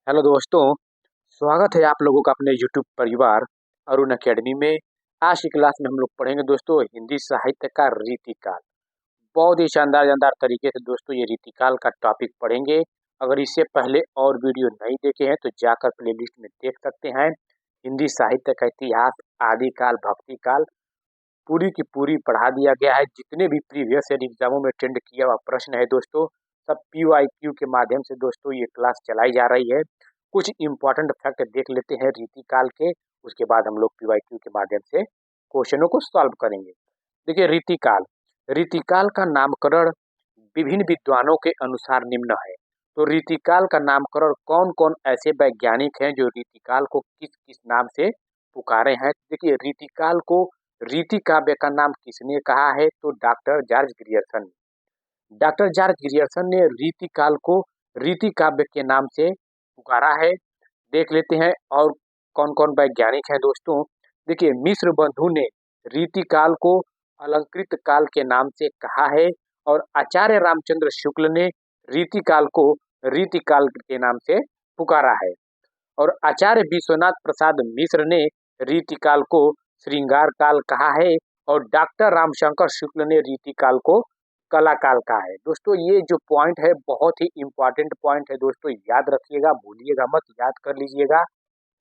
Hello दोस्तों, स्वागत है आप लोगों का अपने यूट्यूब परिवार अरुण अकेडमी में। आज की क्लास में हम लोग पढ़ेंगे दोस्तों हिंदी साहित्य का रीतिकाल। बहुत ही शानदार शानदार तरीके से दोस्तों ये रीतिकाल का टॉपिक पढ़ेंगे। अगर इससे पहले और वीडियो नहीं देखे हैं तो जाकर प्लेलिस्ट में देख सकते हैं। हिंदी साहित्य का इतिहास, आदिकाल, भक्तिकाल पूरी की पूरी पढ़ा दिया गया है। जितने भी प्रीवियस ईयर एग्जामों में टेंड किया हुआ प्रश्न है दोस्तों, सब PYQ के माध्यम से दोस्तों ये क्लास चलाई जा रही है। कुछ इंपॉर्टेंट फैक्ट देख लेते हैं रीतिकाल के, उसके बाद हम लोग PYQ के माध्यम से क्वेश्चनों को सॉल्व करेंगे। देखिए रीतिकाल, रीतिकाल का नामकरण विभिन्न विद्वानों के अनुसार निम्न है। तो रीतिकाल का नामकरण कौन कौन ऐसे वैज्ञानिक हैं जो रीतिकाल को किस किस नाम से पुकारे हैं। देखिए रीतिकाल को रीति काव्य का नाम किसने कहा है, तो doctor George Grierson. Doctor George Grierson ने रीतिकाल को रीति काव्य के नाम से पुकारा है। देख लेते हैं और कौन कौन वैज्ञानिक हैं दोस्तों। देखिए मिश्र बंधु ने रीतिकाल को अलंकृत काल के नाम से कहा है और आचार्य रामचंद्र शुक्ल ने रीतिकाल को रीतिकाल के नाम से पुकारा है और आचार्य विश्वनाथ प्रसाद मिश्र ने रीतिकाल को श्रृंगार काल कहा है और डॉक्टर रामशंकर शुक्ल ने रीतिकाल को कला काल कहा है। दोस्तों ये जो पॉइंट है बहुत ही इंपॉर्टेंट पॉइंट है दोस्तों, याद रखिएगा, भूलिएगा मत, याद कर लीजिएगा।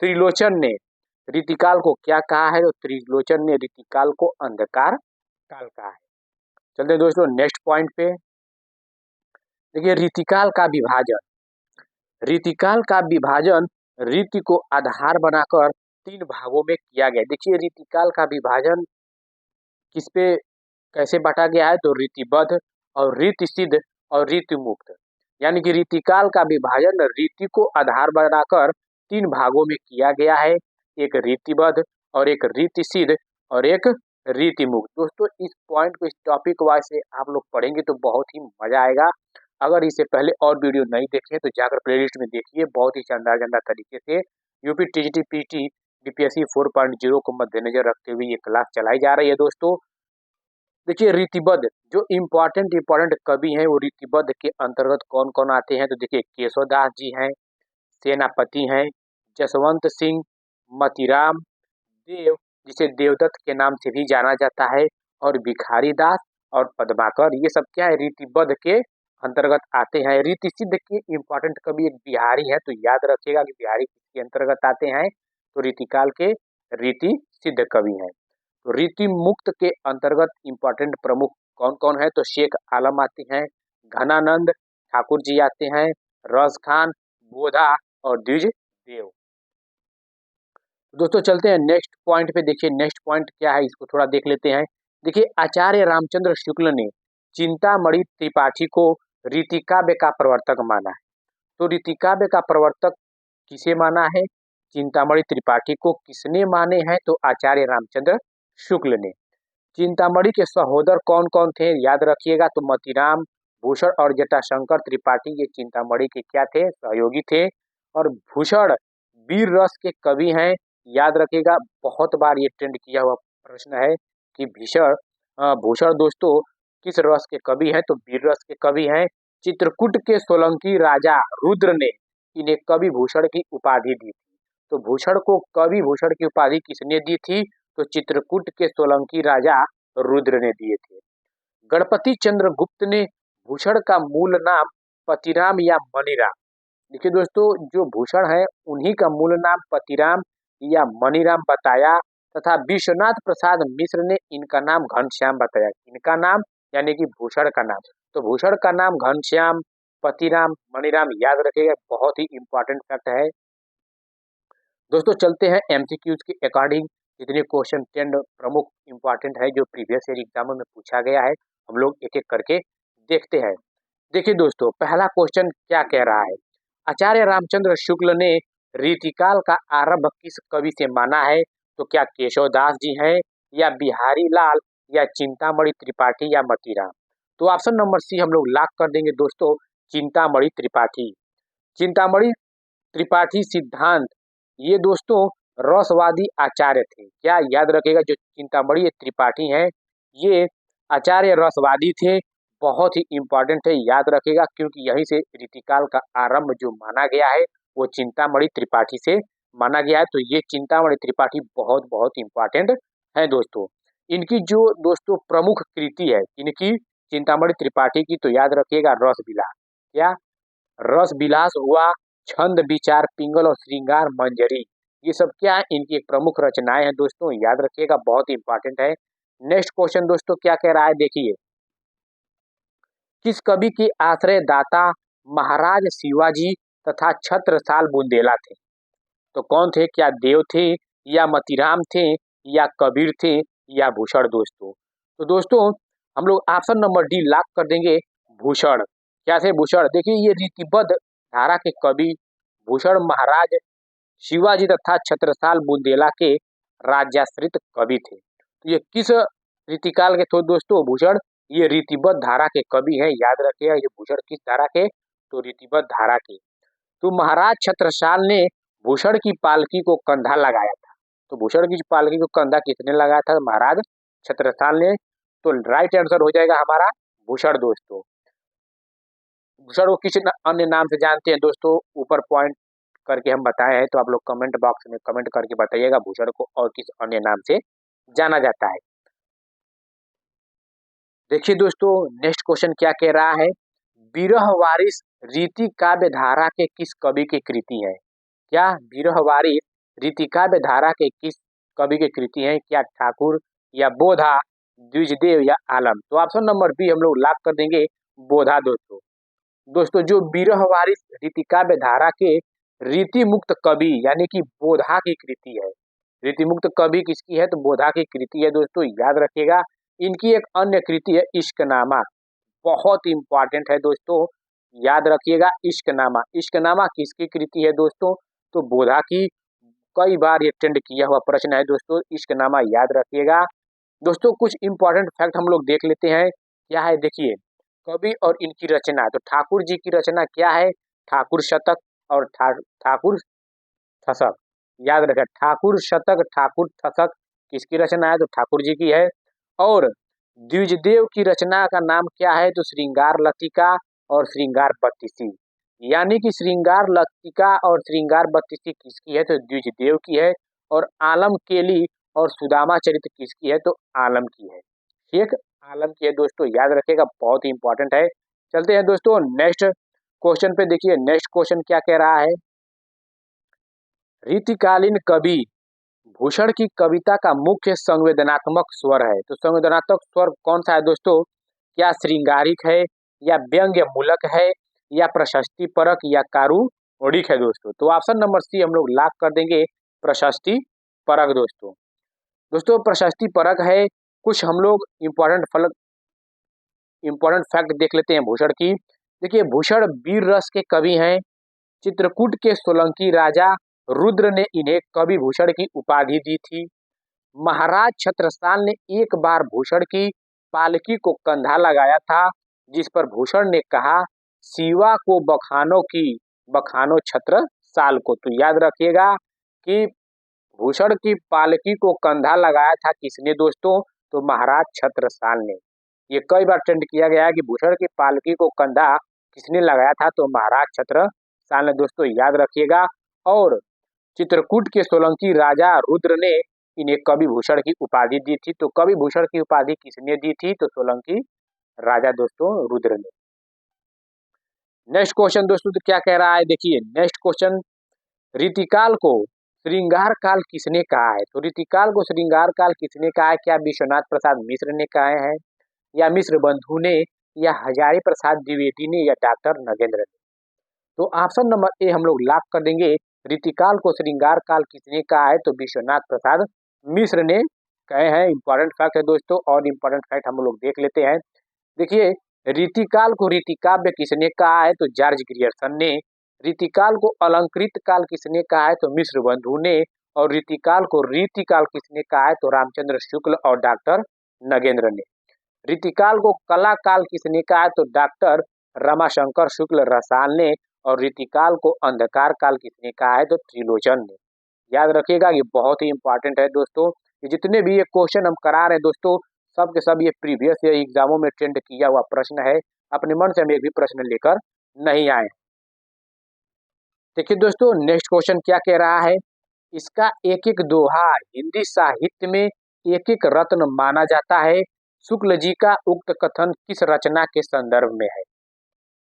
त्रिलोचन ने रीतिकाल को क्या कहा है, तो त्रिलोचन ने रीतिकाल को अंधकार काल कहा है। चलते हैं दोस्तों नेक्स्ट पॉइंट पे। देखिए रीतिकाल का विभाजन, रीतिकाल का विभाजन रीति को आधार बनाकर 3 भागों में किया गया। देखिए रीतिकाल का विभाजन किस पे कैसे बांटा गया है, तो रीतिबद्ध और रीति सिद्ध और रीति मुक्त। यानी कि रीतिकाल का विभाजन रीति को आधार बनाकर 3 भागों में किया गया है, एक रीतिबद्ध और एक रीति सिद्ध और एक रीति मुक्त। दोस्तों इस पॉइंट को, इस टॉपिक वाइज से आप लोग पढ़ेंगे तो बहुत ही मजा आएगा। अगर इससे पहले और वीडियो नहीं देखे तो जाकर प्लेलिस्ट में देखिए। बहुत ही शानदार शानदार तरीके से यूपी TGT PT DPSC 4.0 को मद्देनजर रखते हुए ये क्लास चलाई जा रही है दोस्तों। देखिए रीतिबद्ध जो इम्पोर्टेंट कवि हैं वो रीतिबद्ध के अंतर्गत कौन कौन आते हैं, तो देखिए केशवदास जी हैं, सेनापति हैं, जसवंत सिंह, मतीराम, देव जिसे देवदत्त के नाम से भी जाना जाता है, और भिखारी दास और पद्माकर, ये सब क्या है रीतिबद्ध के अंतर्गत आते हैं। रीति सिद्ध के इम्पोर्टेंट कवि एक बिहारी है, तो याद रखिएगा कि बिहारी किसके अंतर्गत आते हैं, तो रीतिकाल के रीति सिद्ध कवि हैं। तो रीति मुक्त के अंतर्गत इम्पोर्टेंट प्रमुख कौन कौन है, तो शेख आलम आते हैं, घनानंद ठाकुर जी आते हैं, रस खान, बोधा और द्विज देव। दोस्तों चलते हैं नेक्स्ट पॉइंट पे। देखिए नेक्स्ट पॉइंट क्या है, इसको थोड़ा देख लेते हैं। देखिए आचार्य रामचंद्र शुक्ल ने चिंतामणि त्रिपाठी को रीतिकाव्य का प्रवर्तक माना है। तो रीतिकाव्य का प्रवर्तक किसे माना है, चिंतामणि त्रिपाठी को किसने माने हैं, तो आचार्य रामचंद्र शुक्ल ने। चिंतामणि के सहोदर कौन कौन थे, याद रखिएगा, तो मतीराम, भूषण और जटाशंकर त्रिपाठी ये चिंतामणि के क्या थे, सहयोगी थे। और भूषण वीर रस के कवि हैं, याद रखिएगा, बहुत बार ये ट्रेंड किया हुआ प्रश्न है कि भूषण दोस्तों किस रस के कवि हैं, तो वीर रस के कवि हैं। चित्रकूट के सोलंकी राजा रुद्र ने इन्हें कवि भूषण की उपाधि दी थी। तो भूषण को कवि भूषण की उपाधि किसने दी थी, तो चित्रकूट के सोलंकी राजा रुद्र ने दिए थे। गणपति चंद्र गुप्त ने भूषण का मूल नाम पतिराम या मणिराम, देखिए दोस्तों जो भूषण है उन्हीं का मूल नाम पतिराम या मणिराम बताया, तथा विश्वनाथ प्रसाद मिश्र ने इनका नाम घनश्याम बताया। इनका नाम यानी कि भूषण का नाम, तो भूषण का नाम घनश्याम, पतिराम, मणिराम, याद रखिएगा, बहुत ही इंपॉर्टेंट फैक्ट है। दोस्तों चलते हैं MCQs के अकॉर्डिंग जितने क्वेश्चन 10 प्रमुख इंपॉर्टेंट है जो प्रीवियस ईयर एग्जामों में पूछा गया है, हम लोग एक एक करके देखते हैं। देखिए दोस्तों पहला क्वेश्चन क्या कह रहा है, आचार्य रामचंद्र शुक्ल ने रीतिकाल का आरंभ किस कवि से माना है, तो क्या केशवदास जी हैं या बिहारी लाल या चिंतामणि त्रिपाठी या मतीराम। तो ऑप्शन नंबर सी हम लोग लॉक कर देंगे दोस्तों, चिंतामणि त्रिपाठी। चिंतामणि त्रिपाठी सिद्धांत ये दोस्तों रसवादी आचार्य थे, क्या याद रखेगा, जो चिंतामणि त्रिपाठी हैं ये आचार्य रसवादी थे। बहुत ही इंपॉर्टेंट है, याद रखेगा, क्योंकि यहीं से रीतिकाल का आरंभ जो माना गया है वो चिंतामणि त्रिपाठी से माना गया है। तो ये चिंतामणि त्रिपाठी बहुत बहुत इंपॉर्टेंट है दोस्तों। इनकी जो दोस्तों प्रमुख कृति है, इनकी चिंतामणि त्रिपाठी की, तो याद रखिएगा रस विलास। क्या? रस विलास हुआ, छंद विचार पिंगल और श्रृंगार मंजरी, ये सब क्या है? इनकी एक प्रमुख रचनाएं हैं दोस्तों, याद रखिएगा, बहुत इंपॉर्टेंट है। नेक्स्ट क्वेश्चन दोस्तों क्या कह रहा है, देखिए, किस कवि के आश्रय दाता महाराज शिवाजी तथा छत्रसाल बुंदेला थे? तो कौन थे? क्या देव थे, या मतीराम थे, या कबीर थे, या भूषण दोस्तों? तो दोस्तों हम लोग ऑप्शन नंबर डी लॉक कर देंगे, भूषण। क्या थे? भूषण। देखिए ये रीतिबद्ध धारा के कवि भूषण महाराज शिवाजी तथा छत्रसाल बुंदेला के राज्याश्रित कवि थे। तो ये किस रीतिकाल के थे दोस्तों? भूषण। ये रीतिबद्ध धारा के कवि हैं, याद रखिएगा। ये भूषण किस धारा के? तो रीतिबद्ध धारा के। तो महाराज छत्रसाल ने भूषण की पालकी को कंधा लगाया था। तो भूषण की पालकी को कंधा किसने लगाया था? महाराज छत्रसाल ने। तो राइट आंसर हो जाएगा हमारा भूषण दोस्तों। भूषण को किस अन्य नाम से जानते हैं दोस्तों? ऊपर पॉइंट करके हम बताए हैं, तो आप लोग कमेंट बॉक्स में कमेंट करके बताइएगा भूषण को और किस अन्य नाम से जाना जाता है। देखिए दोस्तों नेक्स्ट क्वेश्चन क्या कह रहा है, विरह वारिस रीति काव्य धारा के किस कवि की कृति है? क्या? विरह वारिस रीति काव्य धारा के किस कवि की कृति है? क्या ठाकुर, या बोधा, द्विजदेव, या आलम? तो ऑप्शन नंबर बी हम लोग लॉक कर देंगे, बोधा दोस्तों। दोस्तों जो विरह वारिस रीति काव्य धारा के रीति मुक्त कवि यानी कि बोधा की कृति है। रीति मुक्त कवि किसकी है? तो बोधा की कृति है दोस्तों, याद रखिएगा। इनकी एक अन्य कृति है इश्कनामा, बहुत इंपॉर्टेंट है दोस्तों, याद रखिएगा। इश्कनामा, इश्कनामा किसकी कृति है दोस्तों? तो बोधा की। कई बार ये ट्रेंड किया हुआ प्रश्न है दोस्तों, इश्कनामा, याद रखिएगा। दोस्तों कुछ इंपॉर्टेंट फैक्ट हम लोग देख लेते हैं, क्या है देखिए, कवि और इनकी रचना। तो ठाकुर जी की रचना क्या है? ठाकुर शतक और ठाकुर ठसक, याद रखें। ठाकुर शतक, ठाकुर ठसक किसकी रचना है? तो ठाकुर जी की है। और द्विजदेव की रचना का नाम क्या है? तो श्रृंगार लतिका और श्रृंगार बत्तीसी, यानी कि श्रृंगार लतिका और श्रृंगार बत्तीसी किसकी है? तो द्विजदेव की है। और आलम केली और सुदामा चरित्र किसकी है? तो आलम की है। ठीक, आलम की है दोस्तों, याद रखिएगा, बहुत ही इंपॉर्टेंट है। चलते हैं दोस्तों नेक्स्ट क्वेश्चन पे। देखिए नेक्स्ट क्वेश्चन क्या कह रहा है, रीतिकालीन कवि भूषण की कविता का मुख्य संवेदनात्मक स्वर है। तो संवेदनात्मक स्वर कौन सा है दोस्तों? क्या श्रृंगारिक है, या व्यंग्य मूलक है, या प्रशस्ति परक, या कारुणिक है दोस्तों? तो ऑप्शन नंबर सी हम लोग लॉक कर देंगे, प्रशस्ति परक दोस्तों। दोस्तों प्रशस्ति परक है। कुछ हम लोग इंपॉर्टेंट फैक्ट देख लेते हैं भूषण की। देखिए भूषण वीर रस के कवि हैं। चित्रकूट के सोलंकी राजा रुद्र ने इन्हें कवि भूषण की उपाधि दी थी। महाराज छत्रसाल ने एक बार भूषण की पालकी को कंधा लगाया था, जिस पर भूषण ने कहा, शिवा को बखानो छत्रसाल को। तो याद रखिएगा कि भूषण की पालकी को कंधा लगाया था किसने दोस्तों? तो महाराज छत्रसाल ने। ये कई बार ट्रेंड किया गया है कि भूषण की पालकी को कंधा किसने लगाया था? तो महाराज छत्रसाल ने दोस्तों, याद रखिएगा। और चित्रकूट के सोलंकी राजा रुद्र ने इन्हें कवि भूषण की उपाधि दी थी। तो कवि भूषण की उपाधि किसने दी थी? तो सोलंकी राजा दोस्तों रुद्र ने। नेक्स्ट क्वेश्चन दोस्तों तो क्या कह रहा है, देखिए नेक्स्ट क्वेश्चन, रीतिकाल को श्रृंगार काल किसने कहा है? तो रीतिकाल को श्रृंगार काल किसने कहा है? क्या विश्वनाथ प्रसाद मिश्र ने कहा है, या मिश्र बंधु ने, या हजारी प्रसाद द्विवेदी ने, या डॉक्टर नगेंद्र ने? तो ऑप्शन नंबर ए हम लोग लॉक कर देंगे, रीतिकाल को श्रृंगार काल किसने कहा है? तो विश्वनाथ प्रसाद मिश्र ने कहे हैं। इंपॉर्टेंट फैक्ट है दोस्तों, और इंपॉर्टेंट फैक्ट हम लोग देख लेते हैं। देखिए रीतिकाल को रीतिकाव्य किसने कहा है? तो जॉर्ज ग्रियर्सन ने। रीतिकाल को अलंकृत काल किसने कहा है? तो मिश्र बंधु ने। और रीतिकाल को रीतिकाल किसने कहा है? तो रामचंद्र शुक्ल और डॉक्टर नगेंद्र ने। रीतिकाल को कला काल किसने कहा है? तो डॉक्टर रमाशंकर शुक्ल रसाल ने। और रीतिकाल को अंधकार काल किसने कहा है? तो त्रिलोचन ने। याद रखिएगा ये बहुत ही इंपॉर्टेंट है दोस्तों। ये जितने भी ये क्वेश्चन हम करा रहे हैं दोस्तों, सब के सब ये प्रीवियस ईयर एग्जामों में ट्रेंड किया हुआ प्रश्न है। अपने मन से हम एक भी प्रश्न लेकर नहीं आए। देखिए दोस्तों, नेक्स्ट क्वेश्चन क्या कह रहा है, इसका एक एक दोहा हिंदी साहित्य में एक एक रत्न माना जाता है। शुक्ल जी का उक्त कथन किस रचना के संदर्भ में है?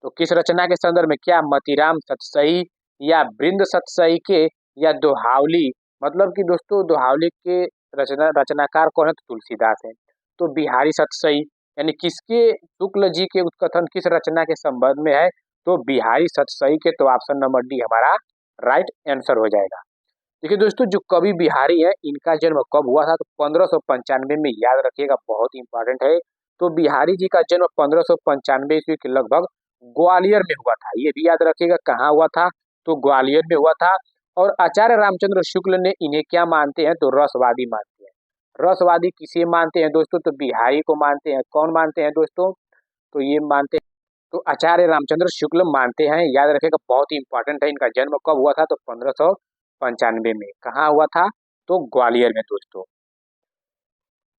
तो किस रचना के संदर्भ में, क्या मतीराम सतसई या बृंद सतसई के, या दोहावली, मतलब कि दोस्तों दोहावली के रचनाकार कौन है? तो तुलसीदास है। तो बिहारी सतसई, यानी किसके, शुक्ल जी के उत्कथन किस रचना के संबंध में है? तो बिहारी सतसई के। तो ऑप्शन नंबर डी हमारा राइट आंसर हो जाएगा। देखिए दोस्तों, जो कवि बिहारी है इनका जन्म कब हुआ था? तो 1595 में, याद रखिएगा, बहुत ही इंपॉर्टेंट है। तो बिहारी जी का जन्म 1595 ईस्वी के लगभग ग्वालियर में हुआ था। ये भी याद रखिएगा, कहाँ हुआ था? तो ग्वालियर में हुआ था। और आचार्य रामचंद्र शुक्ल ने इन्हें क्या मानते हैं? तो रसवादी मानते हैं। रसवादी किसे मानते हैं दोस्तों? तो बिहारी को मानते हैं। कौन मानते हैं दोस्तों? तो ये मानते हैं, तो आचार्य रामचंद्र शुक्ल मानते हैं। याद रखिएगा, बहुत ही इंपॉर्टेंट है। इनका जन्म कब हुआ था? तो 1595 में। कहाँ हुआ था? तो ग्वालियर में दोस्तों।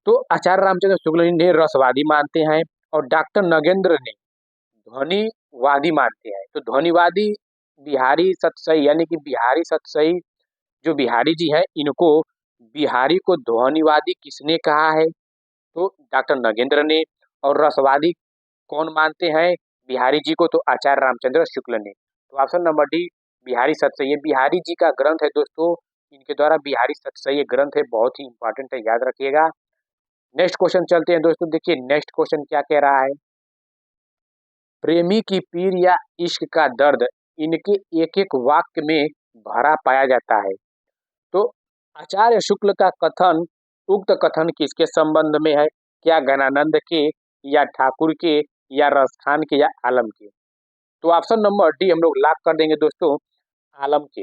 तो आचार्य रामचंद्र शुक्ल इन्हें रसवादी मानते हैं, और डॉक्टर नगेंद्र ने ध्वनिवादी मानते हैं। तो ध्वनिवादी बिहारी सतसई, यानी कि बिहारी सतसई जो बिहारी जी है, इनको, बिहारी को ध्वनिवादी किसने कहा है? तो डॉक्टर नगेंद्र ने। और रसवादी कौन मानते हैं बिहारी जी को? तो आचार्य रामचंद्र शुक्ल ने। तो option number D Bihari Satsai, ये बिहारी जी का ग्रंथ है दोस्तों। इनके द्वारा बिहारी सतसई ये ग्रंथ है, बहुत ही इंपॉर्टेंट है, याद रखिएगा। नेक्स्ट क्वेश्चन चलते हैं दोस्तों। देखिए नेक्स्ट क्वेश्चन क्या कह रहा है, प्रेमी की पीर या इश्क का दर्द इनके एक एक वाक्य में भरा पाया जाता है। तो आचार्य शुक्ल का कथन, उक्त कथन किसके संबंध में है? क्या गणानंद के, या ठाकुर के, या रसखान के, या आलम के? तो ऑप्शन नंबर डी हम लोग लॉक कर देंगे दोस्तों, आलम के।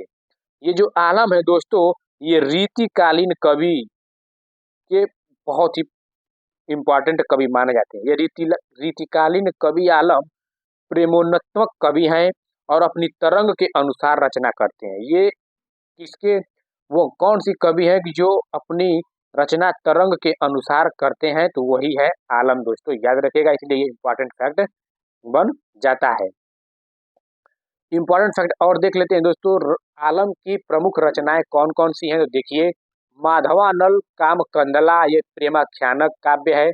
ये जो आलम है दोस्तों, ये रीतिकालीन कवि के बहुत ही इंपॉर्टेंट कवि माने जाते हैं। ये रीतिकालीन कवि आलम प्रेमोन्नत्मक कवि हैं, और अपनी तरंग के अनुसार रचना करते हैं। ये किसके, वो कौन सी कवि है कि जो अपनी रचना तरंग के अनुसार करते हैं? तो वही है आलम दोस्तों, याद रखिएगा, इसलिए ये इंपॉर्टेंट फैक्ट बन जाता है। इंपॉर्टेंट फैक्ट और देख लेते हैं दोस्तों, आलम की प्रमुख रचनाएं कौन कौन सी हैं? तो देखिए, माधवानल काम कंदला, ये प्रेमाख्यानक काव्य है।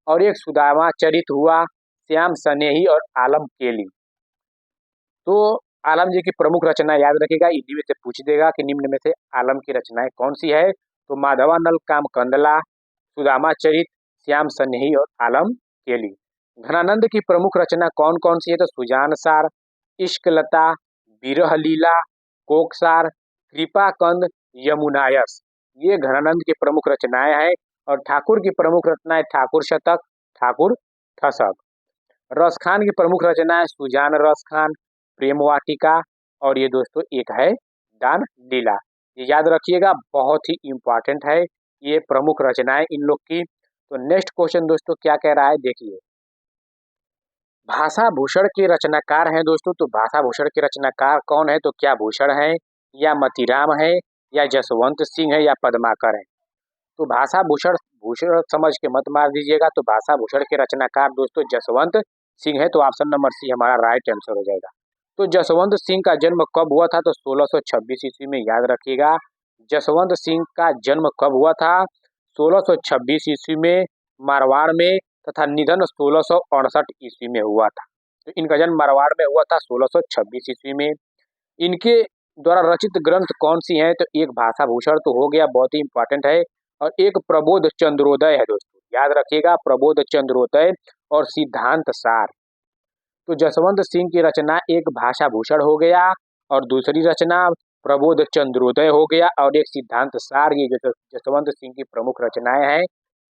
और एक सुदामा चरित हुआ, श्याम सनेही, और आलम केली। तो आलम जी की प्रमुख रचना याद रखिएगा, इन्हीं में से पूछ देगा कि निम्न में से आलम की रचनाएं कौन सी है? तो माधवानल काम कंदला, सुदामा चरित, श्याम सनेही, और आलम केली। घनानंद की प्रमुख रचना कौन कौन सी है? तो सुजान सार, इश्क लता, विरह लीला, कोकसार, कृपाकंद, यमुनायस, ये घनानंद की प्रमुख रचनाएं हैं। और ठाकुर की प्रमुख रचनाएं ठाकुर शतक, ठाकुर ठसक। रसखान की प्रमुख रचना है सुजान रस खान, प्रेम वाटिका, और ये दोस्तों एक है दान लीला। ये याद रखिएगा, बहुत ही इंपॉर्टेंट है ये प्रमुख रचनाएं इन लोग की। तो नेक्स्ट क्वेश्चन दोस्तों क्या कह रहा है, देखिए, भाषा भूषण के रचनाकार हैं दोस्तों। तो भाषा भूषण के रचनाकार कौन है? तो क्या भूषण है, या मतीराम है, या जसवंत सिंह है, या पद्माकर है? तो भाषा भूषण, भूषण समझ के मत मार दीजिएगा। तो भाषा भूषण के रचनाकार दोस्तों जसवंत सिंह है। तो ऑप्शन नंबर सी हमारा राइट आंसर हो जाएगा। तो जसवंत सिंह का जन्म कब हुआ था? तो 1626 ईस्वी में, याद रखिएगा। जसवंत सिंह का जन्म कब हुआ था? 1626 ईस्वी में, मारवाड़ में, तथा निधन 1668 ईस्वी में हुआ था। तो इनका जन्म मारवाड़ में हुआ था 1626 ईस्वी में। इनके द्वारा रचित ग्रंथ कौन सी हैं? तो एक भाषा भूषण तो हो गया, बहुत ही इंपॉर्टेंट है। और एक प्रबोध चंद्रोदय है दोस्तों, याद रखिएगा, प्रबोध चंद्रोदय और सिद्धांत सार। तो जसवंत सिंह की रचना एक भाषा भूषण हो गया, और दूसरी रचना प्रबोध चंद्रोदय हो गया, और एक सिद्धांत सार। ये जसवंत सिंह की प्रमुख रचनाएं हैं,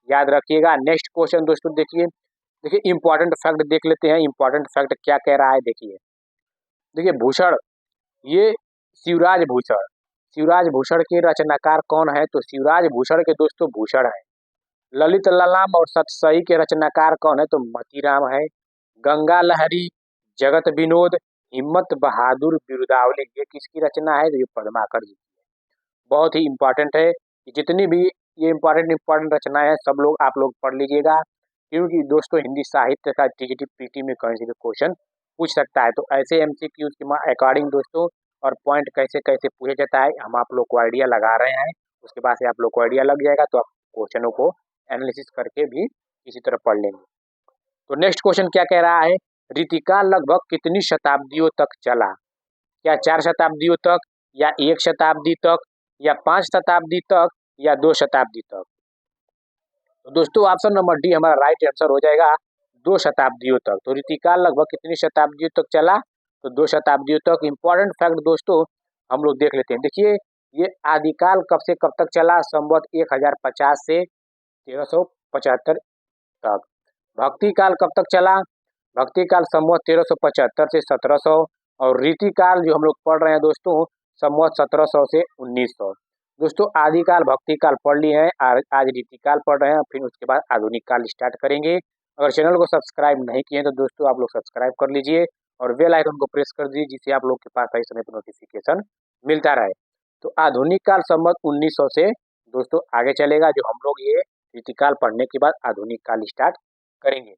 याद रखिएगा। नेक्स्ट क्वेश्चन दोस्तों देखिए, देखिए इंपॉर्टेंट फैक्ट देख लेते हैं। इंपॉर्टेंट फैक्ट क्या कह रहा है, देखिए, देखिए भूषण, ये शिवराज भूषण, शिवराज भूषण के रचनाकार कौन है? तो शिवराज भूषण के दोस्तों भूषण है। ललित ललाम और सतसई के रचनाकार कौन है? तो मतीराम है। गंगा लहरी, जगत विनोद, हिम्मत बहादुर बिरुदावली, ये किसकी रचना है? तो ये पद्माकर जी की है। बहुत ही इंपॉर्टेंट है। जितनी भी ये इंपॉर्टेंट रचनाएं हैं सब लोग आप लोग पढ़ लीजिएगा, क्योंकि दोस्तों हिंदी साहित्य का टीजीटी पीटी में कहीं से भी क्वेश्चन पूछ सकता है। तो ऐसे एमसीक्यूज के अकॉर्डिंग दोस्तों, और पॉइंट कैसे कैसे पूछा जाता है हम आप लोग को आइडिया लगा रहे हैं। उसके बाद से आप लोग को आइडिया लग जाएगा तो आप क्वेश्चनों को एनालिसिस करके भी इसी तरह पढ़ लेंगे। तो नेक्स्ट क्वेश्चन क्या कह रहा है, रीतिकाल लगभग कितनी शताब्दियों तक चला? क्या 4 शताब्दियों तक, या 1 शताब्दी तक, या 5 शताब्दी तक, या 2 शताब्दी तक? तो दोस्तों ऑप्शन नंबर डी हमारा राइट आंसर हो जाएगा 2 शताब्दियों तक। तो रीतिकाल लगभग कितनी शताब्दियों तक चला? तो 2 शताब्दियों तक। इंपॉर्टेंट फैक्ट दोस्तों हम लोग देख लेते हैं। देखिए ये आदिकाल कब से कब तक चला? संवत 1050 से 1375 तक। भक्ति काल कब तक चला? भक्ति काल संवत 1375 से 1700। और रीतिकाल जो हम लोग पढ़ रहे हैं दोस्तों संवत 1700 से 1900। दोस्तों आदिकाल भक्ति काल पढ़ लिए हैं, आज रीतिकाल पढ़ रहे हैं, फिर उसके बाद आधुनिक काल स्टार्ट करेंगे। अगर चैनल को सब्सक्राइब नहीं किए तो दोस्तों आप लोग सब्सक्राइब कर लीजिए और बेल आइकन को प्रेस कर दीजिए जिससे आप लोग के पास सही समय पर नोटिफिकेशन मिलता रहे। तो आधुनिक काल संवत 1900 से दोस्तों आगे चलेगा, जो हम लोग ये रीतिकाल पढ़ने के बाद आधुनिक काल स्टार्ट करेंगे।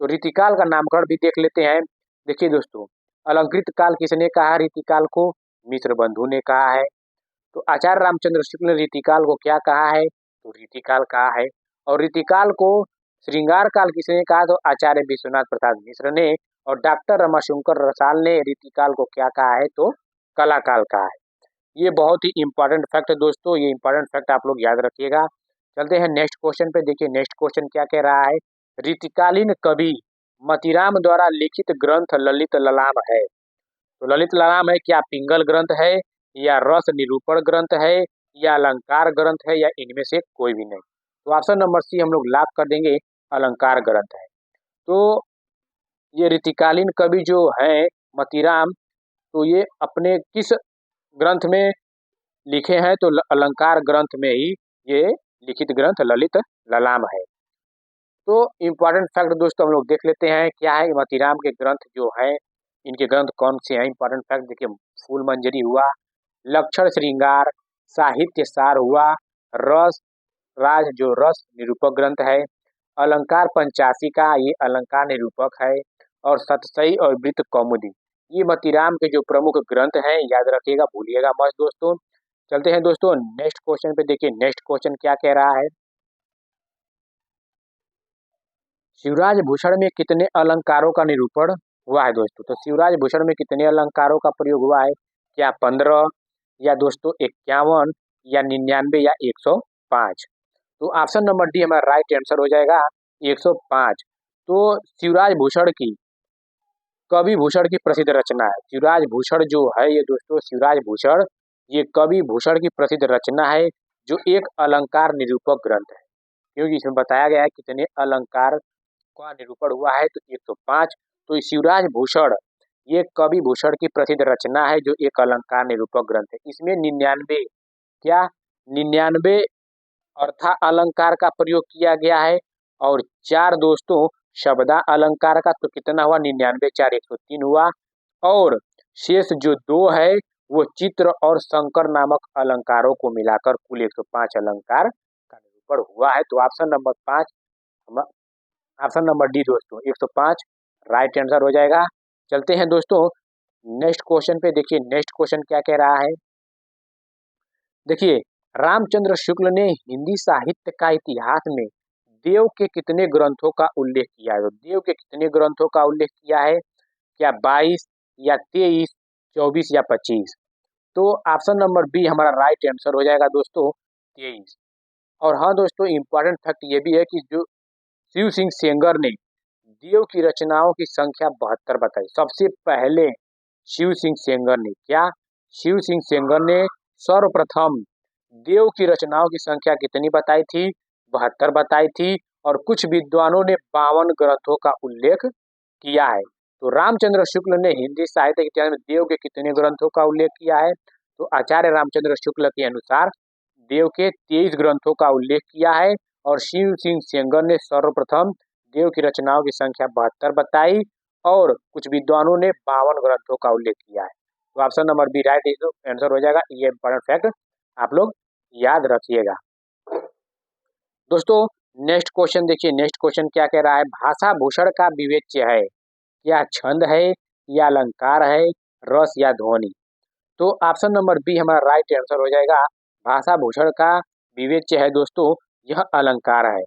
तो रीतिकाल का नामकरण भी देख लेते हैं। देखिए दोस्तों अलंकृत काल किसने कहा रीतिकाल को? मिश्र बंधु ने कहा है। तो आचार्य रामचंद्र शुक्ल ने रीतिकाल को क्या कहा है? तो रीतिकाल कहा है। और रीतिकाल को श्रृंगार काल किसने कहा? तो आचार्य विश्वनाथ प्रसाद मिश्र ने। और डॉक्टर रमाशंकर रसाल ने रीतिकाल को क्या कहा है? तो कला काल कहा है। ये बहुत ही इंपॉर्टेंट फैक्ट है दोस्तों, ये इंपॉर्टेंट फैक्ट आप लोग याद रखिएगा। चलते हैं नेक्स्ट क्वेश्चन पे। देखिए नेक्स्ट क्वेश्चन क्या कह रहा है, रीतिकालीन कवि मतीराम द्वारा लिखित ग्रंथ ललित ललाम है। तो ललित ललाम है क्या पिंगल ग्रंथ है, या रस निरूपण ग्रंथ है, या अलंकार ग्रंथ है, या इनमें से कोई भी नहीं? तो ऑप्शन नंबर सी हम लोग लॉक कर देंगे, अलंकार ग्रंथ है। तो ये रीतिकालीन कवि जो है मतीराम, तो ये अपने किस ग्रंथ में लिखे हैं? तो अलंकार ग्रंथ में ही ये लिखित ग्रंथ ललित ललाम है। तो इम्पोर्टेंट फैक्ट दोस्तों हम लोग देख लेते हैं क्या है मतीराम के ग्रंथ जो है, इनके ग्रंथ कौन से हैं? इंपॉर्टेंट फैक्ट देखिए, फूल मंजरी हुआ, लक्षण श्रृंगार, साहित्य सार हुआ, रस राज जो रस निरूपक ग्रंथ है, अलंकार पंचाशिका ये अलंकार निरूपक है, और सतसई और वृत्त कौमुदी ये मतीराम के जो प्रमुख ग्रंथ हैं। याद रखिएगा, भूलिएगा मत दोस्तों। चलते हैं दोस्तों नेक्स्ट क्वेश्चन पे। देखिए नेक्स्ट क्वेश्चन क्या कह रहा है, शिवराज भूषण में कितने अलंकारों का निरूपण हुआ है दोस्तों? तो शिवराज भूषण में कितने अलंकारों का प्रयोग हुआ है? क्या 15, या दोस्तों 51, या 99, या 105? तो ऑप्शन नंबर डी हमारा राइट आंसर हो जाएगा 105। तो शिवराज भूषण की कवि भूषण की प्रसिद्ध रचना है। शिवराज भूषण जो है ये दोस्तों शिवराज भूषण ये कवि भूषण की प्रसिद्ध रचना है, जो एक अलंकार निरूपक ग्रंथ है। क्योंकि इसमें बताया गया है कितने अलंकार का निरूपण हुआ है, तो 105। तो शिवराज भूषण ये कवि भूषण की प्रसिद्ध रचना है, जो एक अलंकार निरूपक ग्रंथ है। इसमें 99 क्या 99 अर्था अलंकार का प्रयोग किया गया है, और 4 दोस्तों शब्दा अलंकार का। तो कितना हुआ 99 4 103 हुआ। और शेष जो 2 है वो चित्र और संकर नामक अलंकारों को मिलाकर कुल 105 अलंकार का निरूपण हुआ है। तो option number 5 option number D दोस्तों 105 राइट आंसर हो जाएगा। चलते हैं दोस्तों नेक्स्ट क्वेश्चन पे। देखिए नेक्स्ट क्वेश्चन क्या कह रहा है, देखिए रामचंद्र शुक्ल ने हिंदी साहित्य का इतिहास में देव के कितने ग्रंथों का उल्लेख किया है? तो देव के कितने ग्रंथों का उल्लेख किया है? क्या 22, या 23, 24, या 25? तो ऑप्शन नंबर बी हमारा राइट आंसर हो जाएगा दोस्तों 23। और हाँ दोस्तों इंपॉर्टेंट फैक्ट ये भी है कि जो शिव सिंह सेंगर ने देव की रचनाओं की संख्या 72 बताई। सबसे पहले शिव सिंह सेंगर ने क्या शिव सिंह सेंगर ने सर्वप्रथम देव की रचनाओं की संख्या कितनी बताई थी? 72 बताई थी। और कुछ विद्वानों ने 52 ग्रंथों का उल्लेख किया है। तो रामचंद्र शुक्ल ने हिंदी साहित्य के इतिहास में देव के कितने ग्रंथों का उल्लेख किया है? तो आचार्य रामचंद्र शुक्ल के अनुसार देव के 23 ग्रंथों का उल्लेख किया है। और शिव सिंह सेंगर ने सर्वप्रथम देव की रचनाओं की संख्या 72 बताई, और कुछ विद्वानों ने 52 ग्रंथों का उल्लेख किया है। तो option number B right answer हो जाएगा। ये इंपॉर्टेंट फैक्ट आप लोग याद रखिएगा दोस्तों। नेक्स्ट क्वेश्चन देखिए, नेक्स्ट क्वेश्चन क्या कह रहा है, भाषा भूषण का विवेच्य है क्या छंद है, या अलंकार है, रस, या ध्वनि? तो ऑप्शन नंबर बी हमारा राइट आंसर हो जाएगा। भाषा भूषण का विवेच्य है दोस्तों यह अलंकार है।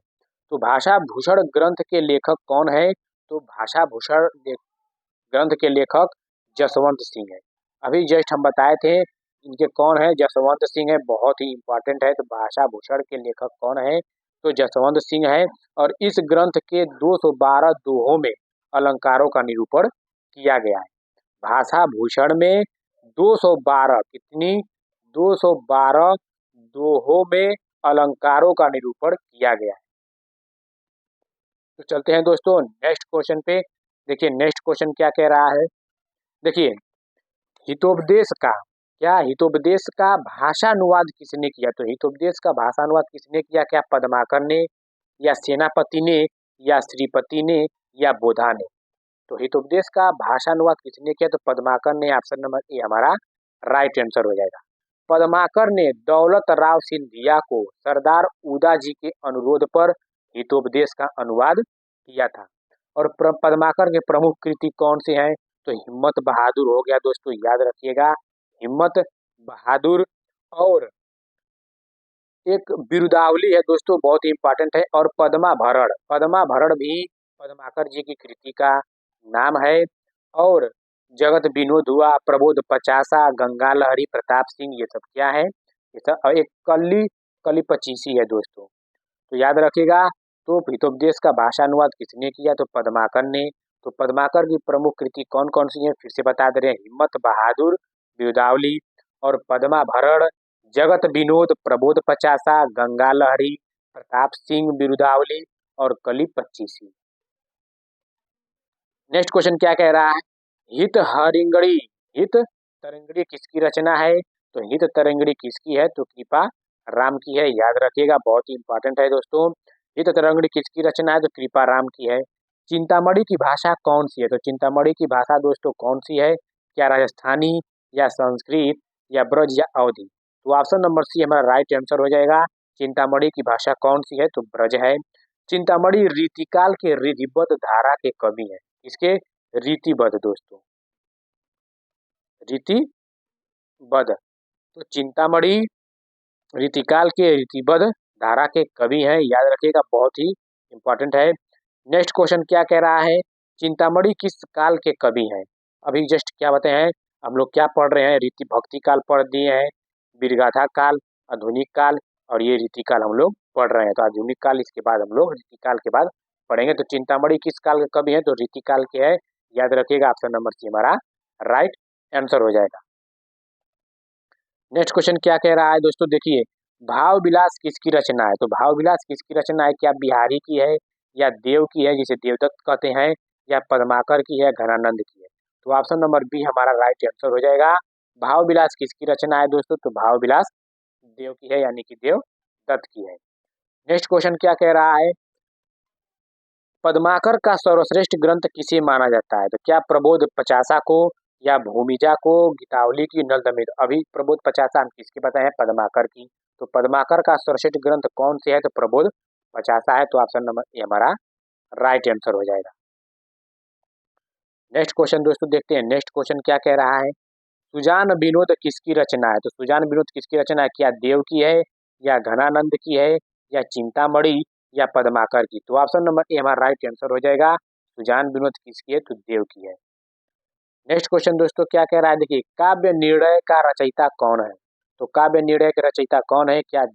तो भाषा भूषण ग्रंथ के लेखक कौन है? तो भाषा भूषण ग्रंथ के लेखक जसवंत सिंह है। अभी जस्ट हम बताए थे इनके कौन है, जसवंत सिंह है, बहुत ही इंपॉर्टेंट है। तो भाषा भूषण के लेखक कौन है? तो जसवंत सिंह है। और इस ग्रंथ के 212 दोहों में अलंकारों का निरूपण किया गया है। भाषा भूषण में 212 कितनी 212 दोहों में अलंकारों का निरूपण किया गया है। तो चलते हैं दोस्तों नेक्स्ट क्वेश्चन पे। देखिए नेक्स्ट क्वेश्चन क्या कह रहा है। देखिए हितोपदेश का हितोपदेश का भाषानुवाद किसने किया? तो हितोपदेश का भाषानुवाद किसने किया? क्या पद्माकर ने, या सेनापति ने, या श्रीपति ने, या बोधा ने? तो हितोपदेश का भाषानुवाद किसने किया? तो पद्माकर ने। ऑप्शन नंबर ए हमारा राइट आंसर हो जाएगा। पद्माकर ने दौलत राव सिंधिया को सरदार उदाजी के अनुरोध पर हितोपदेश का अनुवाद किया था। और पद्माकर के प्रमुख कृति कौन से हैं? तो हिम्मत बहादुर हो गया दोस्तों, याद रखिएगा हिम्मत बहादुर। और एक बिरुदावली है दोस्तों, बहुत ही इंपॉर्टेंट है। और पद्मा भरण भी पद्माकर जी की कृति का नाम है। और जगत विनोद हुआ, प्रबोध पचासा, गंगा लहरी, प्रताप सिंह, ये सब क्या है? ये सब एक कली पचीसी है दोस्तों, तो याद रखिएगा। तो हितोपदेश का भाषानुवाद किसने किया? तो पद्माकर ने। तो पद्माकर की प्रमुख कृति कौन कौन सी है? फिर से बता दे रहे हैं, हिम्मत बहादुर, बिरुदावली, और पद्मा भरण, जगत विनोद, प्रबोध पचासा, गंगा लहरी, प्रताप सिंह, बिरुदावली, और कली पच्चीसी। नेक्स्ट क्वेश्चन क्या कह रहा है। हित तरंगड़ी किसकी रचना है? तो हित तरंगड़ी किसकी है? तो कृपा राम की है, याद रखिएगा, बहुत ही इंपॉर्टेंट है दोस्तों। हित तरंगड़ी किसकी रचना है? तो कृपा राम की है। चिंतामणि की भाषा कौन सी है? तो चिंतामणि की भाषा दोस्तों कौन सी है? क्या राजस्थानी, या संस्कृत, या ब्रज, या अवधी? तो ऑप्शन नंबर सी हमारा राइट आंसर हो जाएगा। चिंतामणि की भाषा कौन सी है? तो ब्रज है। चिंतामणि रीतिकाल के रीतिबद्ध धारा के कवि है। इसके रीतिबद्ध दोस्तों, रीतिबद्ध। तो चिंतामणि रीतिकाल के रीतिबद्ध धारा के कवि हैं, याद रखिएगा, बहुत ही इंपॉर्टेंट है। नेक्स्ट क्वेश्चन क्या कह रहा है। चिंतामणि किस काल के कवि हैं? अभी जस्ट क्या बताए हैं हम लोग, क्या पढ़ रहे हैं? रीति भक्ति काल पढ़ दिए हैं, वीरगाथा काल, आधुनिक काल, और ये रीतिकाल हम लोग पढ़ रहे हैं। तो आधुनिक काल इसके बाद हम लोग रीतिकाल के बाद पढ़ेंगे। तो चिंतामणि किस काल के कवि हैं? तो रीतिकाल के है, याद रखिएगा। ऑप्शन नंबर सी हमारा राइट आंसर हो जाएगा। नेक्स्ट क्वेश्चन क्या कह रहा है दोस्तों, देखिए भाव विलास किसकी रचना है? तो भाव विलास किसकी रचना है? क्या बिहारी की है, या देव की है जिसे देवदत्त कहते हैं, या पद्माकर की है, घनानंद की है? तो ऑप्शन नंबर बी हमारा राइट आंसर हो जाएगा। भाव विलास किसकी रचना है दोस्तों? तो भाव विलास देव की है, यानी कि देवदत्त की है। नेक्स्ट क्वेश्चन क्या कह रहा है। पद्माकर का सर्वश्रेष्ठ ग्रंथ किसे माना जाता है? तो क्या प्रबोध पचासा को, या भूमिजा को, गीतावली की, नल दमन? अभी प्रबोध पचासा हम किसकी बताए हैं? पद्माकर की। तो पद्माकर का सर्वश्रेष्ठ ग्रंथ कौन से है? तो प्रबोध पचासा है। तो ऑप्शन नंबर ए हमारा राइट आंसर हो जाएगा। नेक्स्ट क्वेश्चन दोस्तों देखते हैं, नेक्स्ट क्वेश्चन क्या कह रहा है। सुजान विनोद किसकी रचना है? तो सुजान विनोद किसकी रचना है? क्या देव की है, या घनानंद की है, या चिंतामणि, या पद्माकर की? तो ऑप्शन नंबर ए हमारा राइट आंसर हो जाएगा। सुजान विनोद किसकी है? तो देव की है। नेक्स्ट क्वेश्चन दोस्तों क्या कह रहा है, देखिए काव्य निर्णय का रचयिता कौन है? तो काव्य निर्णय के रचयिता कौन है? क्या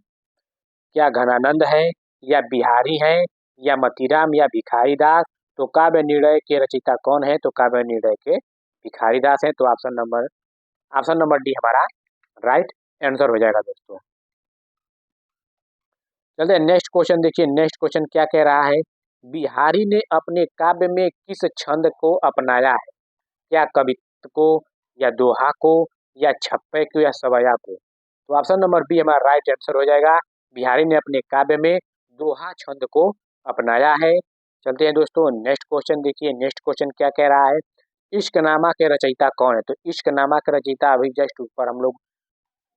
क्या घनानंद है, या बिहारी है, या मतीराम, या भिखारी दास? तो काव्य निर्णय के रचयिता कौन है? तो काव्य निर्णय के भिखारी दास है। तो ऑप्शन नंबर डी हमारा राइट आंसर हो जाएगा दोस्तों। चलते हैं नेक्स्ट क्वेश्चन, देखिए नेक्स्ट क्वेश्चन क्या कह रहा है। बिहारी ने अपने काव्य में किस छंद को अपनाया है? क्या कवित्व को, या दोहा को, या छप्पे को, या सवया को? तो ऑप्शन नंबर बी हमारा राइट आंसर हो जाएगा। बिहारी ने अपने काव्य में दोहा छंद को अपनाया है। चलते हैं दोस्तों नेक्स्ट क्वेश्चन, देखिए नेक्स्ट क्वेश्चन क्या कह रहा है। इश्कनामा के रचयिता कौन है? तो इश्कनामा के रचयिता अभी जस्ट ऊपर हम लोग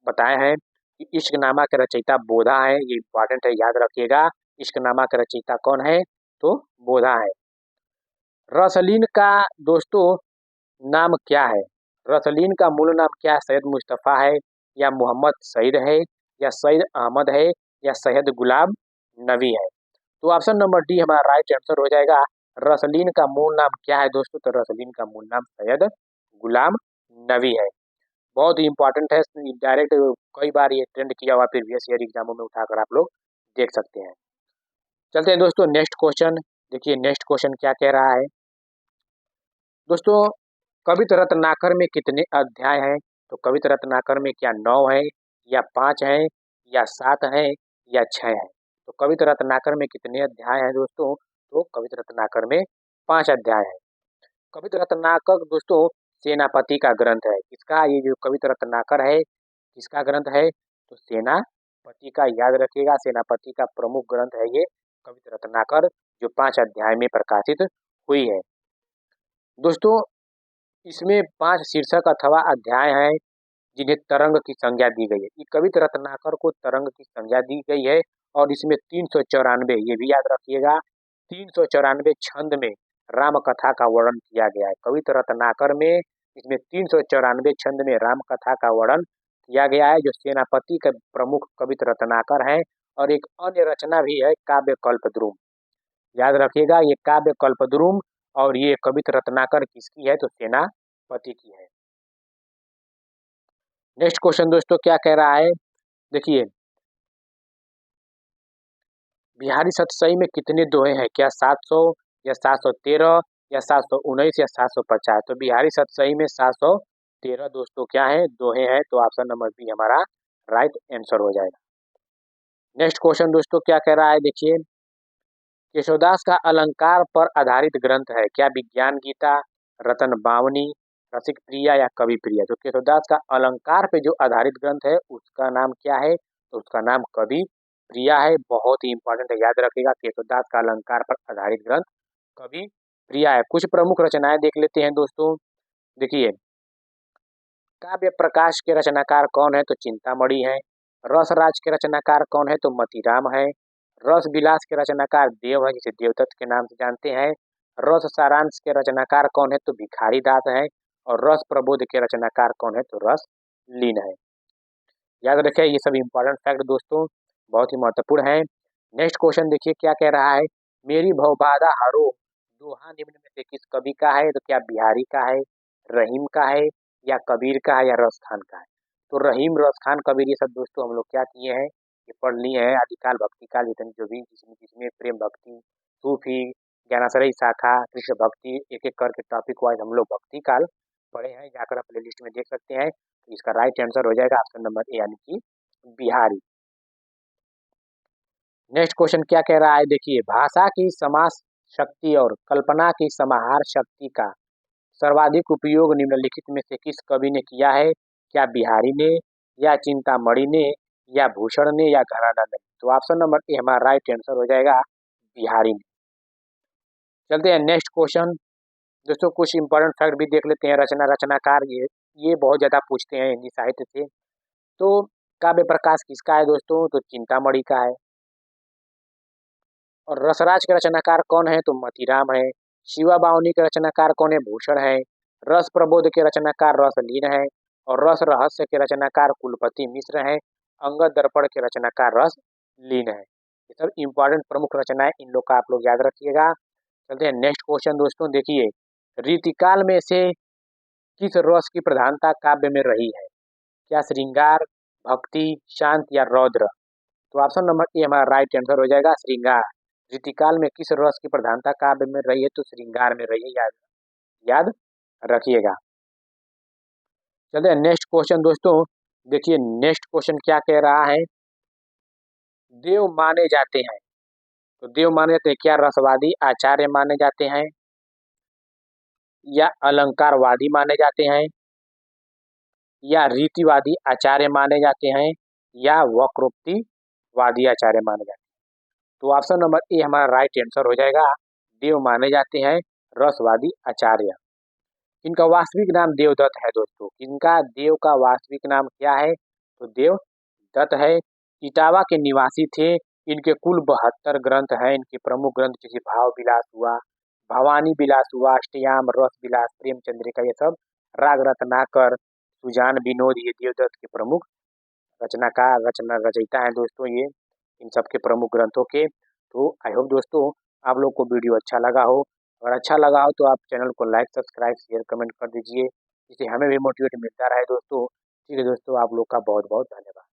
बताए हैं कि इश्कनामा के रचयिता बोधा है, ये इंपॉर्टेंट है, याद रखिएगा। इश्कनामा के रचयिता कौन है? तो बोधा है। रसलीन का दोस्तों नाम क्या है? रसलीन का मूल नाम क्या है? सैयद मुस्तफ़ा है, या मोहम्मद सईद है, या सईद अहमद है, या सैयद गुलाम नबी है? तो ऑप्शन नंबर डी हमारा राइट आंसर हो जाएगा। रसलीन का मूल नाम क्या है दोस्तों? तो रसलीन का मूल नाम सैयद गुलाम नबी है। बहुत ही इंपॉर्टेंट है, डायरेक्ट कई बार ये ट्रेंड किया हुआ प्रीवियस ईयर एग्जामों में उठाकर आप लोग देख सकते हैं। चलते हैं दोस्तों नेक्स्ट क्वेश्चन। देखिए नेक्स्ट क्वेश्चन क्या कह रहा है दोस्तों, कवित रत्नाकर में कितने अध्याय हैं? तो कवित रत्नाकर में क्या 9 है, या 5 है, या 7 है, या 6 है? तो कवित रत्नाकर में कितने अध्याय हैं दोस्तों? तो कवित रत्नाकर में 5 अध्याय है। कवित रत्नाकर दोस्तों सेनापति का ग्रंथ है। किसका? ये जो कवित रत्नाकर है किसका ग्रंथ है? तो सेनापति का, याद रखिएगा, सेनापति का प्रमुख ग्रंथ है ये कवित रत्नाकर, जो 5 अध्याय में प्रकाशित हुई है। दोस्तों इसमें 5 शीर्षक अथवा अध्याय हैं जिन्हें तरंग की संज्ञा दी गई है। ये कवित रत्नाकर को तरंग की संज्ञा दी गई है और इसमें 394, ये भी याद रखिएगा, 394 छंद में राम कथा का वर्णन किया गया है। कवित रत्नाकर में इसमें 394 छंद में राम कथा का वर्णन किया गया है, जो सेनापति का प्रमुख कवित रत्नाकर है। और एक अन्य रचना भी है काव्य कल्पद्रुम, याद रखिएगा, ये काव्य कल्पद्रुम और ये कवित रत्नाकर किसकी है? तो सेनापति की है। नेक्स्ट क्वेश्चन दोस्तों क्या कह रहा है, देखिए बिहारी सतसई में कितने दोहे हैं? क्या 700, या 713, या 719, या 750? तो बिहारी सतसई में 713 दोस्तों क्या है? दोहे हैं। तो ऑप्शन नंबर बी हमारा राइट आंसर हो जाएगा। नेक्स्ट क्वेश्चन दोस्तों क्या कह रहा है, देखिए केशवदास का अलंकार पर आधारित ग्रंथ है। क्या विज्ञान गीता, रतन बावनी, रसिक प्रिया, या कवि प्रिया? तो केशवदास का अलंकार पे जो आधारित ग्रंथ है उसका नाम क्या है? तो उसका नाम कवि प्रिया है। बहुत ही इंपॉर्टेंट है, याद रखिएगा, केशवदास का अलंकार पर आधारित ग्रंथ कवि प्रिया है। कुछ प्रमुख रचनाएं देख लेते हैं दोस्तों। देखिए काव्य प्रकाश के रचनाकार कौन है? तो चिंतामणि है। रसराज के रचनाकार कौन है? तो मतीराम है। रस विलास के रचनाकार देव है, जिसे देवदत्त के नाम से जानते हैं। रस सारांश के रचनाकार कौन है? तो भिखारी दास है। और रस प्रबोध के रचनाकार कौन है? तो रस लीन है। याद रखें ये सब इंपॉर्टेंट फैक्ट दोस्तों बहुत ही महत्वपूर्ण है। नेक्स्ट क्वेश्चन देखिए क्या कह रहा है, मेरी भवबाधा हरो दोहा निम्न में से किस कवि का है? तो क्या बिहारी का है, रहीम का है, या कबीर का है, या रस खान का है? तो रहीम, रस खान, कबीर, ये सब दोस्तों हम लोग क्या किए हैं, ये पढ़ लिए हैं। आदिकाल, भक्तिकाल, जितने जो भी जिसमें जिसमें प्रेम भक्ति, सूफी, ज्ञानाश्रय शाखा, कृष्ण भक्ति, एक एक करके टॉपिक वाइज हम लोग भक्ति काल पढ़े हैं, जाकर आप प्ले लिस्ट में देख सकते हैं। तो इसका राइट आंसर हो जाएगा ऑप्शन नंबर ए, यानी कि बिहारी। नेक्स्ट क्वेश्चन क्या कह रहा है, देखिए भाषा की समास शक्ति और कल्पना की समाहार शक्ति का सर्वाधिक उपयोग निम्नलिखित में से किस कवि ने किया है? क्या बिहारी ने, या चिंतामणि ने, या भूषण ने, या घराना ने? तो ऑप्शन नंबर ए हमारा राइट आंसर हो जाएगा बिहारी ने। चलते हैं नेक्स्ट क्वेश्चन दोस्तों, कुछ इंपॉर्टेंट फैक्ट भी देख लेते हैं। रचनाकार ये बहुत ज्यादा पूछते हैं हिंदी साहित्य से। तो काव्य प्रकाश किसका है दोस्तों? तो चिंतामणि का है। और रसराज के रचनाकार कौन है? तो मतीराम है। शिवा बावनी के रचनाकार कौन है? भूषण है। रस प्रबोध के रचनाकार रसलीन है। और रस रहस्य के रचनाकार कुलपति मिश्र है। अंगद दर्पण के रचनाकार रस लीन है। ये सब इंपॉर्टेंट प्रमुख रचनाएं, इन लोग का आप लोग याद रखिएगा। चलते हैं नेक्स्ट क्वेश्चन दोस्तों, देखिए रीतिकाल में से किस रस की प्रधानता काव्य में रही है? क्या श्रृंगार, भक्ति, शांत, या रौद्र? तो ऑप्शन नंबर ए हमारा राइट आंसर हो जाएगा श्रृंगार। रीतिकाल में किस रस की प्रधानता काव्य में रही है? तो श्रृंगार में रही है, याद रखिएगा। चलते हैं नेक्स्ट क्वेश्चन दोस्तों, देखिए नेक्स्ट क्वेश्चन क्या कह रहा है, देव माने जाते हैं। तो देव माने जाते हैं, क्या रसवादी आचार्य माने जाते हैं, या अलंकारवादी माने जाते हैं, या रीतिवादी आचार्य माने जाते हैं, या वक्रोक्तिवादी आचार्य माने जाते हैं? तो ऑप्शन नंबर ए हमारा राइट आंसर हो जाएगा, देव माने जाते हैं रसवादी आचार्य। इनका वास्तविक नाम देवदत्त है दोस्तों। इनका देव का वास्तविक नाम क्या है? तो देवदत्त है। इटावा के निवासी थे। इनके कुल 72 ग्रंथ हैं। इनके प्रमुख ग्रंथ जैसे भाव विलास हुआ, भवानी विलास हुआ, अष्टयाम, रस विलास, प्रेम चंद्रिका, ये सब राग रत्नाकर, सुजान विनोद, ये देवदत्त के प्रमुख रचयिता हैं दोस्तों ये, इन सब के प्रमुख ग्रंथों के। तो आई होप दोस्तों आप लोग को वीडियो अच्छा लगा हो, और अच्छा लगा हो तो आप चैनल को लाइक, सब्सक्राइब, शेयर, कमेंट कर दीजिए, जिससे हमें भी मोटिवेट मिलता रहे दोस्तों। ठीक है दोस्तों, आप लोग का बहुत बहुत धन्यवाद।